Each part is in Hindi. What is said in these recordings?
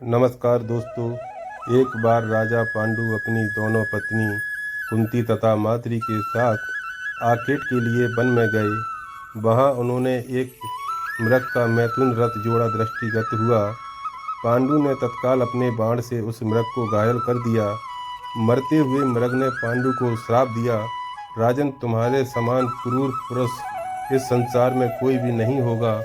नमस्कार दोस्तों। एक बार राजा पांडु अपनी दोनों पत्नी कुंती तथा माद्री के साथ आखेट के लिए वन में गए। वहां उन्होंने एक मृग का मैथुन रथ जोड़ा दृष्टिगत हुआ। पांडु ने तत्काल अपने बाण से उस मृग को घायल कर दिया। मरते हुए मृग ने पांडु को श्राप दिया, राजन, तुम्हारे समान क्रूर पुरुष इस संसार में कोई भी नहीं होगा।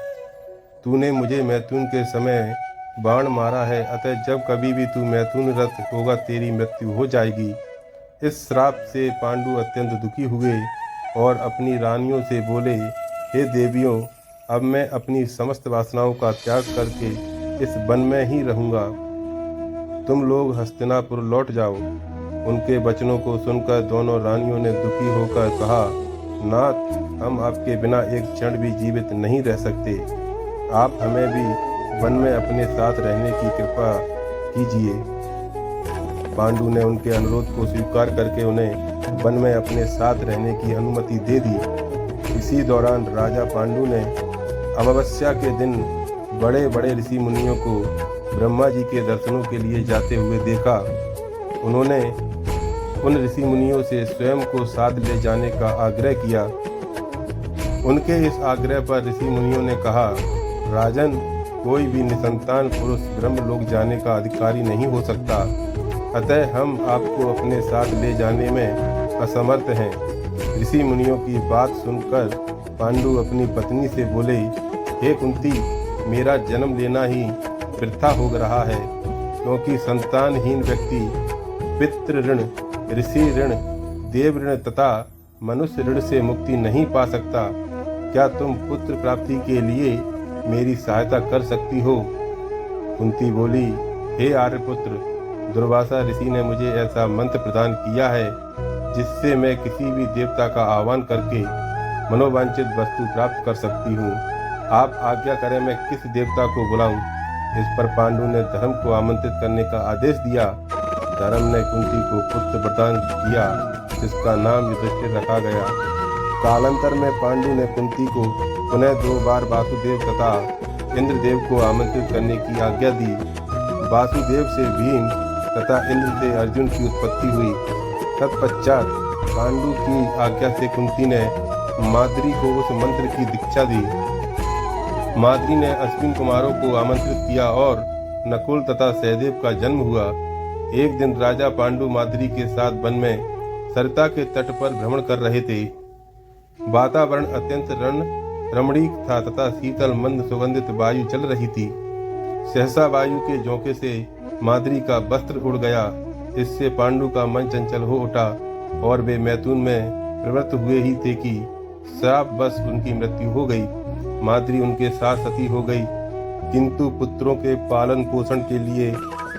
तूने मुझे मैथुन के समय बाण मारा है, अतः जब कभी भी तू मैथुन रथ होगा तेरी मृत्यु हो जाएगी। इस श्राप से पांडु अत्यंत दुखी हुए और अपनी रानियों से बोले, हे देवियों, अब मैं अपनी समस्त वासनाओं का त्याग करके इस वन में ही रहूंगा। तुम लोग हस्तिनापुर लौट जाओ। उनके वचनों को सुनकर दोनों रानियों ने दुखी होकर कहा, नाथ, हम आपके बिना एक क्षण भी जीवित नहीं रह सकते। आप हमें भी वन में अपने साथ रहने की कृपा कीजिए। पांडु ने उनके अनुरोध को स्वीकार करके उन्हें वन में अपने साथ रहने की अनुमति दे दी। इसी दौरान राजा पांडु ने अमावस्या के दिन बड़े बड़े ऋषि मुनियों को ब्रह्मा जी के दर्शनों के लिए जाते हुए देखा। उन्होंने उन ऋषि मुनियों से स्वयं को साथ ले जाने का आग्रह किया। उनके इस आग्रह पर ऋषि मुनियों ने कहा, राजन, कोई भी निसंतान पुरुष ब्रह्मलोक जाने का अधिकारी नहीं हो सकता, अतः हम आपको अपने साथ ले जाने में असमर्थ हैं। ऋषि मुनियों की बात सुनकर पांडु अपनी पत्नी से बोले, हे कुंती, मेरा जन्म लेना ही वृथा हो रहा है, क्योंकि संतानहीन व्यक्ति पितृ ऋण, ऋषि ऋण, देव ऋण तथा मनुष्य ऋण से मुक्ति नहीं पा सकता। क्या तुम पुत्र प्राप्ति के लिए मेरी सहायता कर सकती हो? कुंती बोली, हे आर्यपुत्र, दुर्वासा ऋषि ने मुझे ऐसा मंत्र प्रदान किया है जिससे मैं किसी भी देवता का आह्वान करके मनोवांछित वस्तु प्राप्त कर सकती हूँ। आप आज्ञा करें मैं किस देवता को बुलाऊं? इस पर पांडु ने धर्म को आमंत्रित करने का आदेश दिया। धर्म ने कुंती को पुत्र प्रदान किया, जिसका नाम युधिष्ठिर रखा गया। कालांतर में पांडु ने कुंती को पुनः 2 बार वासुदेव तथा इंद्रदेव को आमंत्रित करने की आज्ञा दी। वासुदेव से भीम तथा इंद्र से अर्जुन की उत्पत्ति हुई। तत्पश्चात पांडु की आज्ञा से कुंती ने माद्री को उस मंत्र की दीक्षा दी। माद्री ने अश्विन कुमारों को आमंत्रित किया और नकुल तथा सहदेव का जन्म हुआ। एक दिन राजा पांडु माद्री के साथ वन में सरिता के तट पर भ्रमण कर रहे थे। वातावरण अत्यंत रमणीक था तथा शीतल मंद सुगंधित वायु चल रही थी। सहसा वायु के झोंके से माद्री का वस्त्र उड़ गया। इससे पांडु का मन चंचल हो उठा और वे मैथुन में प्रवृत्त हुए ही थे कि श्रापवश उनकी मृत्यु हो गई। माद्री उनके साथ सती हो गई, किंतु पुत्रों के पालन पोषण के लिए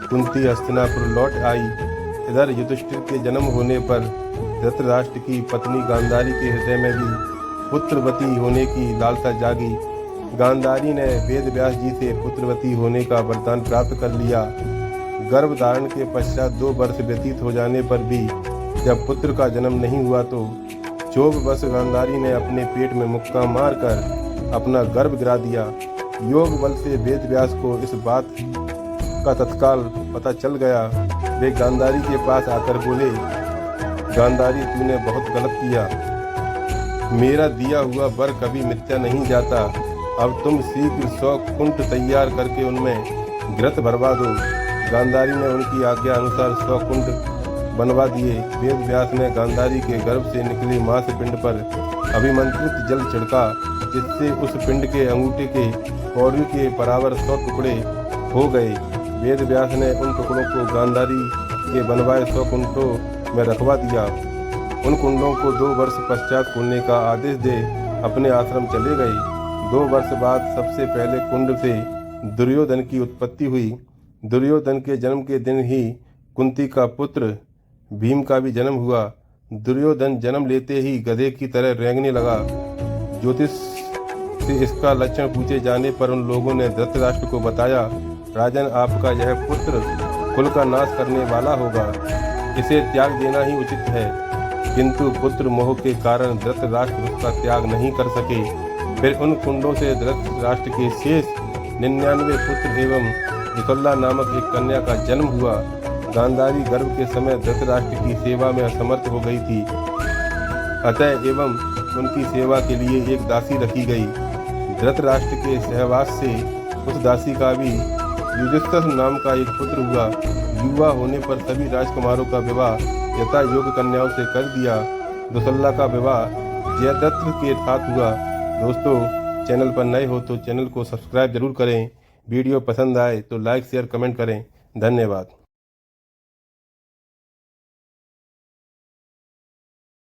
कुंती हस्तिनापुर लौट आई। इधर युधिष्ठिर के जन्म होने पर धृतराष्ट्र की पत्नी गांधारी के हृदय में भी पुत्रवती होने की लालसा जागी। गांधारी ने वेद व्यास जी से पुत्रवती होने का वरदान प्राप्त कर लिया। गर्भ धारण के पश्चात 2 वर्ष व्यतीत हो जाने पर भी जब पुत्र का जन्म नहीं हुआ तो क्षोभवश गांधारी ने अपने पेट में मुक्का मारकर अपना गर्भ गिरा दिया। योग बल से वेद व्यास को इस बात का तत्काल पता चल गया। वे गांधारी के पास आकर बोले, गांधारी, तूने बहुत गलत किया। मेरा दिया हुआ वर कभी मिथ्या नहीं जाता। अब तुम शीघ्र 100 कुंठ तैयार करके उनमें घृत भरवा दो। गांधारी ने उनकी आज्ञा अनुसार 100 कुंठ बनवा दिए। वेद व्यास ने गांधारी के गर्भ से निकले मांस पिंड पर अभिमंत्रित जल छिड़का, जिससे उस पिंड के अंगूठे के कौरवी के बराबर 100 टुकड़े हो गए। वेद व्यास ने उन टुकड़ों को गांधारी के बनवाए 100 कुंडों में रखवा दिया। उन कुंडों को 2 वर्ष पश्चात खोलने का आदेश दे अपने आश्रम चले गए। 2 वर्ष बाद सबसे पहले कुंड से दुर्योधन की उत्पत्ति हुई। दुर्योधन के जन्म के दिन ही कुंती का पुत्र भीम का भी जन्म हुआ। दुर्योधन जन्म लेते ही गधे की तरह रेंगने लगा। ज्योतिष से इसका लक्षण पूछे जाने पर उन लोगों ने धृतराष्ट्र को बताया, राजन, आपका यह पुत्र कुल का नाश करने वाला होगा, इसे त्याग देना ही उचित है। किंतु पुत्र मोह के कारण धृतराष्ट्र उसका त्याग नहीं कर सके। फिर उन कुंडों से धृतराष्ट्र के शेष 99 पुत्र एवं दुसल्ला नामक एक कन्या का जन्म हुआ। गांधारी गर्भ के समय धृतराष्ट्र की सेवा में असमर्थ हो गई थी, अतः एवं उनकी सेवा के लिए एक दासी रखी गई। धृतराष्ट्र के सहवास से उस दासी का भी युधिष्ठिर नाम का एक पुत्र हुआ। युवा होने पर सभी राजकुमारों का विवाह यथा योग्य कन्याओं से कर दिया। दुसल्ला का विवाह जयद्रथ के साथ हुआ। दोस्तों, चैनल पर नए हो तो चैनल को सब्सक्राइब जरूर करें। वीडियो पसंद आए तो लाइक शेयर कमेंट करें। धन्यवाद।